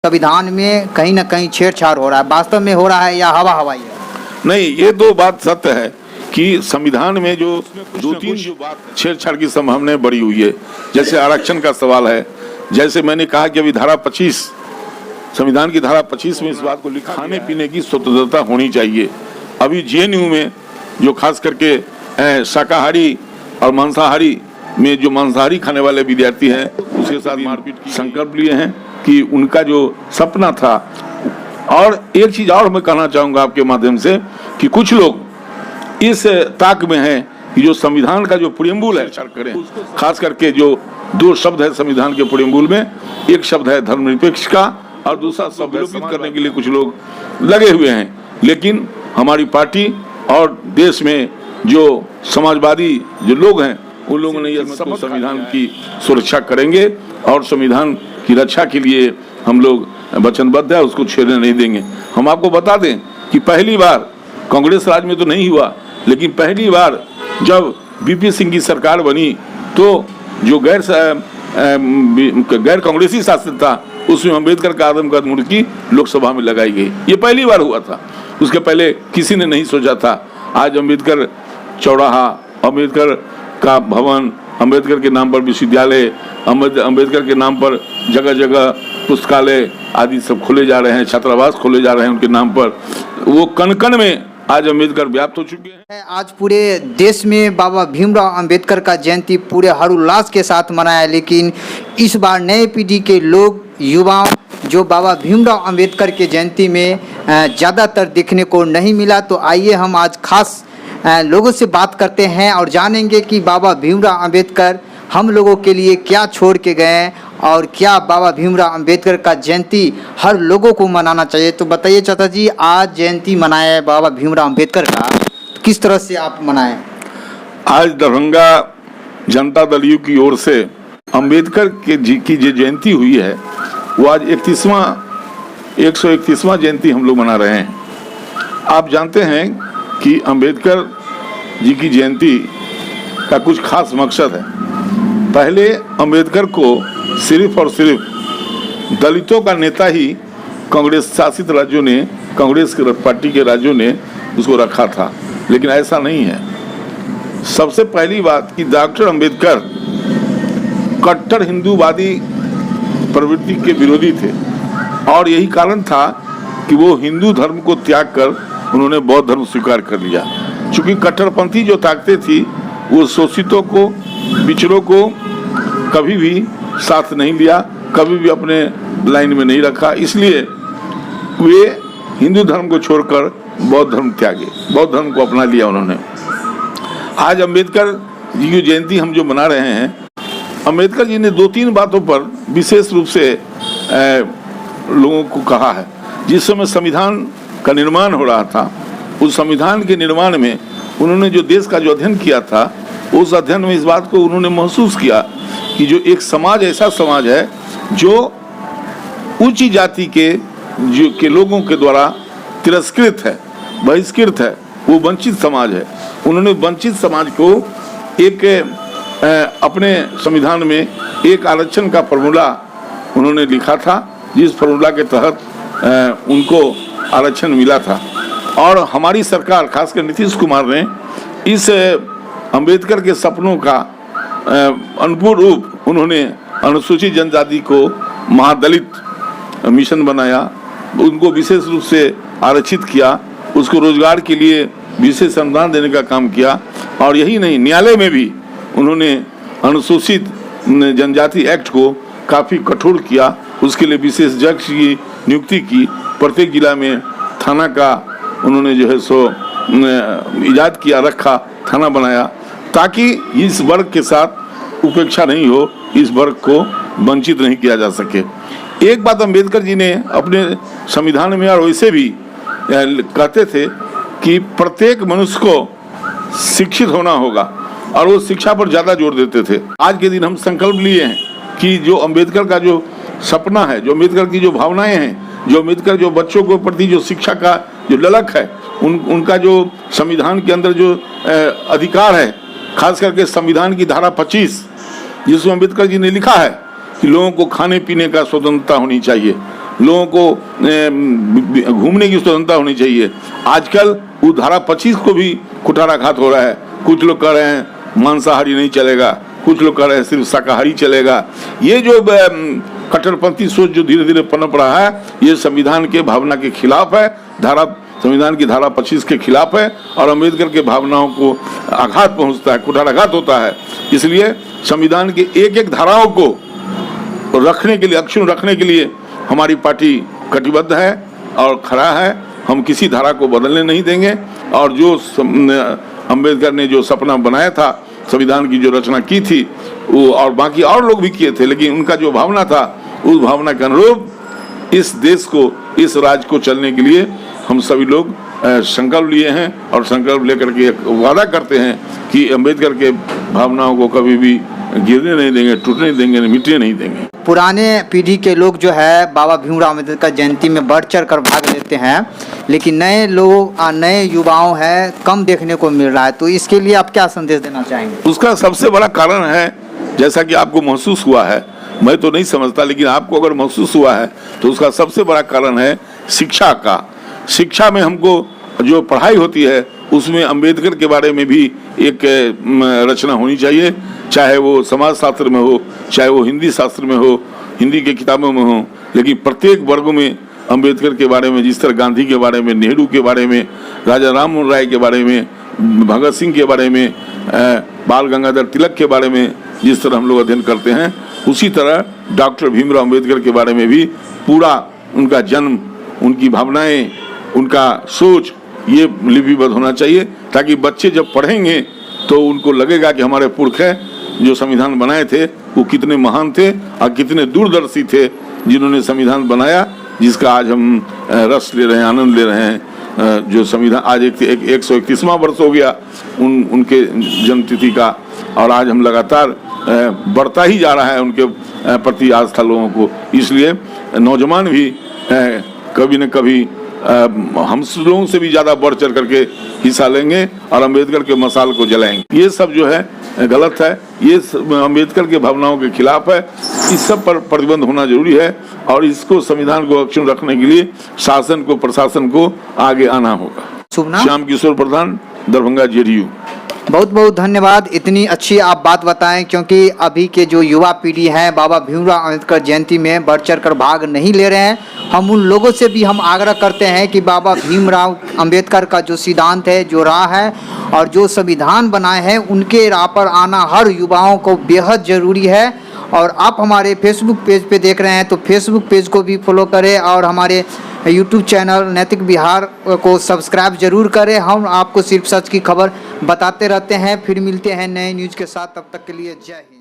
संविधान में कहीं ना कहीं छेड़छाड़ हो रहा है, वास्तव में हो रहा है या हवा हवाई है? नहीं, ये तो बात सत्य है कि संविधान में जो दो तीन जो बात छेड़छाड़ की संभावना बढ़ी हुई है, जैसे आरक्षण का सवाल है, जैसे मैंने कहा कि अभी धारा 25 संविधान की धारा 25 में इस बात को लिखा खाने पीने की स्वतंत्रता होनी चाहिए। अभी जेएनयू में जो खास करके शाकाहारी और मांसाहारी में जो मांसाहारी खाने वाले विद्यार्थी हैं उसके साथ मारपीट की संकल्प लिए हैं कि उनका जो सपना था। और एक चीज और मैं कहना चाहूंगा आपके माध्यम से कि कुछ लोग इस ताक में हैं कि जो संविधान का जो प्रियम्बुल है करें, खास करके जो दो शब्द है संविधान के प्रियम्बुल में, एक शब्द है धर्मनिरपेक्ष का और दूसरा शब्द विलोपित करने के लिए कुछ लोग लगे हुए हैं। लेकिन हमारी पार्टी और देश में जो समाजवादी जो लोग हैं उन लोगों ने यह सब संविधान की सुरक्षा करेंगे और संविधान की रक्षा के लिए हम लोग वचनबद्ध है, उसको छेड़ने नहीं देंगे। हम आपको बता दें कि पहली बार कांग्रेस राज में तो नहीं हुआ, लेकिन पहली बार जब बीपी सिंह की सरकार बनी तो जो गैर कांग्रेसी शासन था उसमें अम्बेडकर का आदमकद मूर्ति लोकसभा में लगाई गई। ये पहली बार हुआ था, उसके पहले किसी ने नहीं सोचा था। आज अम्बेडकर चौराहा, अम्बेडकर का भवन, अम्बेडकर के नाम पर विश्वविद्यालय, अम्बेडकर के नाम पर जगह जगह पुस्तकालय आदि सब खोले जा रहे हैं, छात्रावास खोले जा रहे हैं उनके नाम पर। वो कण कण में आज अम्बेडकर व्याप्त हो चुके हैं। आज पूरे देश में बाबा भीमराव अंबेडकर का जयंती पूरे हर्षोल्लास के साथ मनाया, लेकिन इस बार नए पीढ़ी के लोग, युवा जो बाबा भीमराव अंबेडकर के जयंती में ज़्यादातर देखने को नहीं मिला। तो आइए हम आज खास लोगों से बात करते हैं और जानेंगे कि बाबा भीमराव अंबेडकर हम लोगों के लिए क्या छोड़ के गए और क्या बाबा भीमराव अंबेडकर का जयंती हर लोगों को मनाना चाहिए। तो बताइए चाचा जी, आज जयंती मनाया है बाबा भीमराव अंबेडकर का, तो किस तरह से आप मनाएं? आज दरभंगा जनता दल यू की ओर से अंबेडकर के जी की जो जयंती हुई है वो आज 131वां जयंती हम लोग मना रहे हैं। आप जानते हैं कि अंबेडकर जी की जयंती का कुछ खास मकसद है। पहले अंबेडकर को सिर्फ और सिर्फ दलितों का नेता ही कांग्रेस शासित राज्यों ने, कांग्रेस पार्टी के राज्यों ने उसको रखा था, लेकिन ऐसा नहीं है। सबसे पहली बात कि डॉक्टर अंबेडकर कट्टर हिंदूवादी प्रवृत्ति के विरोधी थे और यही कारण था कि वो हिंदू धर्म को त्याग कर उन्होंने बौद्ध धर्म स्वीकार कर लिया। चूंकि कट्टरपंथी जो ताकतें थी वो शोषितों को, पिछड़ों को कभी भी साथ नहीं लिया, कभी भी अपने लाइन में नहीं रखा, इसलिए वे हिंदू धर्म को छोड़कर बौद्ध धर्म त्यागे, बौद्ध धर्म को अपना लिया उन्होंने। आज अंबेडकर जी की जयंती हम जो मना रहे हैं, अंबेडकर जी ने 2-3 बातों पर विशेष रूप से लोगों को कहा है। जिस समय संविधान का निर्माण हो रहा था, उस संविधान के निर्माण में उन्होंने जो देश का जो अध्ययन किया था, उस अध्ययन में इस बात को उन्होंने महसूस किया कि जो एक समाज ऐसा समाज है जो उच्च जाति के लोगों के द्वारा तिरस्कृत है, बहिष्कृत है, वो वंचित समाज है। उन्होंने वंचित समाज को एक अपने संविधान में एक आरक्षण का फॉर्मूला उन्होंने लिखा था, जिस फॉर्मूला के तहत उनको आरक्षण मिला था। और हमारी सरकार, खासकर नीतीश कुमार ने इस अंबेडकर के सपनों का अनुपूर्ण रूप उन्होंने अनुसूचित जनजाति को महादलित मिशन बनाया, उनको विशेष रूप से आरक्षित किया, उसको रोजगार के लिए विशेष अनुदान देने का काम किया। और यही नहीं, न्यायालय में भी उन्होंने अनुसूचित जनजाति एक्ट को काफ़ी कठोर किया, उसके लिए विशेष जज की नियुक्ति की, प्रत्येक जिला में थाना का उन्होंने जो है सो इजाद किया, रखा, थाना बनाया, ताकि इस वर्ग के साथ उपेक्षा नहीं हो, इस वर्ग को वंचित नहीं किया जा सके। एक बात अंबेडकर जी ने अपने संविधान में और वैसे भी कहते थे कि प्रत्येक मनुष्य को शिक्षित होना होगा और वो शिक्षा पर ज़्यादा जोर देते थे। आज के दिन हम संकल्प लिए हैं कि जो अंबेडकर का जो सपना है, जो अंबेडकर की जो भावनाएं हैं, जो अम्बेडकर जो बच्चों के प्रति जो शिक्षा का जो ललक है, उनका जो संविधान के अंदर जो अधिकार है, खास करके संविधान की धारा 25 जिसमें अम्बेडकर जी ने लिखा है कि लोगों को खाने पीने का स्वतंत्रता होनी चाहिए, लोगों को घूमने की स्वतंत्रता होनी चाहिए। आजकल वो धारा 25 को भी कुठाराघात हो रहा है। कुछ लोग कह रहे हैं मांसाहारी नहीं चलेगा, कुछ लोग कह रहे हैं सिर्फ शाकाहारी चलेगा। ये जो कट्टरपंथी सोच जो धीरे धीरे पनप रहा है, ये संविधान के भावना के खिलाफ है, संविधान की धारा 25 के खिलाफ है और अम्बेडकर के भावनाओं को आघात पहुंचता है, कुठाराघात होता है। इसलिए संविधान के एक एक धाराओं को रखने के लिए, अक्षुण्ण रखने के लिए हमारी पार्टी कटिबद्ध है और खड़ा है। हम किसी धारा को बदलने नहीं देंगे और जो अम्बेडकर ने जो सपना बनाया था, संविधान की जो रचना की थी, वो और बाकी और लोग भी किए थे, लेकिन उनका जो भावना था, उस भावना के अनुरूप इस देश को, इस राज्य को चलने के लिए हम सभी लोग संकल्प लिए हैं और संकल्प लेकर के एक वादा करते हैं कि अम्बेडकर के भावनाओं को कभी भी गिरने नहीं देंगे, टूटने नहीं देंगे, मिटने नहीं देंगे। पुराने पीढ़ी के लोग जो है बाबा भीमराव अम्बेडकर जयंती में बढ़ चढ़ कर भाग लेते हैं, लेकिन नए लोग, नए युवाओं है कम देखने को मिल रहा है, तो इसके लिए आप क्या संदेश देना चाहेंगे? उसका सबसे बड़ा कारण है, जैसा कि आपको महसूस हुआ है, मैं तो नहीं समझता, लेकिन आपको अगर महसूस हुआ है तो उसका सबसे बड़ा कारण है शिक्षा का। शिक्षा में हमको जो पढ़ाई होती है उसमें अम्बेडकर के बारे में भी एक रचना होनी चाहिए, चाहे वो समाज शास्त्र में हो, चाहे वो हिंदी शास्त्र में हो, हिंदी के किताबों में हो, लेकिन प्रत्येक वर्ग में अम्बेडकर के बारे में, जिस तरह गांधी के बारे में, नेहरू के बारे में, राजा राम मोहन राय के बारे में, भगत सिंह के बारे में, बाल गंगाधर तिलक के बारे में जिस तरह हम लोग अध्ययन करते हैं, उसी तरह डॉक्टर भीमराव अम्बेडकर के बारे में भी पूरा उनका जन्म, उनकी भावनाएं, उनका सोच, ये लिपिबद्ध होना चाहिए, ताकि बच्चे जब पढ़ेंगे तो उनको लगेगा कि हमारे पुरख जो संविधान बनाए थे वो कितने महान थे और कितने दूरदर्शी थे, जिन्होंने संविधान बनाया, जिसका आज हम रस ले रहे हैं, आनंद ले रहे हैं। जो संविधान आज 131वां वर्ष हो गया उनके जन्मतिथि का, और आज हम लगातार बढ़ता ही जा रहा है उनके प्रति आस्था लोगों को। इसलिए नौजवान भी कभी न कभी हम लोगों से भी ज्यादा बढ़ चढ़ करके हिस्सा लेंगे और अम्बेडकर के मसाल को जलाएंगे। ये सब जो है गलत है, ये अम्बेडकर के भावनाओं के खिलाफ है। इस सब पर प्रतिबंध होना जरूरी है और इसको, संविधान को अक्षुण्ण रखने के लिए शासन को, प्रशासन को आगे आना होगा। शुभ नाम? श्याम किशोर प्रधान, दरभंगा जेडीयू। बहुत बहुत धन्यवाद, इतनी अच्छी आप बात बताएं, क्योंकि अभी के जो युवा पीढ़ी है बाबा भीमराव अम्बेडकर जयंती में बढ़ चढ़ कर भाग नहीं ले रहे हैं। हम उन लोगों से भी हम आग्रह करते हैं कि बाबा भीमराव अम्बेडकर का जो सिद्धांत है, जो राह है और जो संविधान बनाए हैं, उनके राह पर आना हर युवाओं को बेहद ज़रूरी है। और आप हमारे फेसबुक पेज पे देख रहे हैं तो फेसबुक पेज को भी फॉलो करें और हमारे यूट्यूब चैनल नैतिक बिहार को सब्सक्राइब जरूर करें। हम आपको सिर्फ सच की खबर बताते रहते हैं। फिर मिलते हैं नए न्यूज़ के साथ, तब तक के लिए जय हिंद।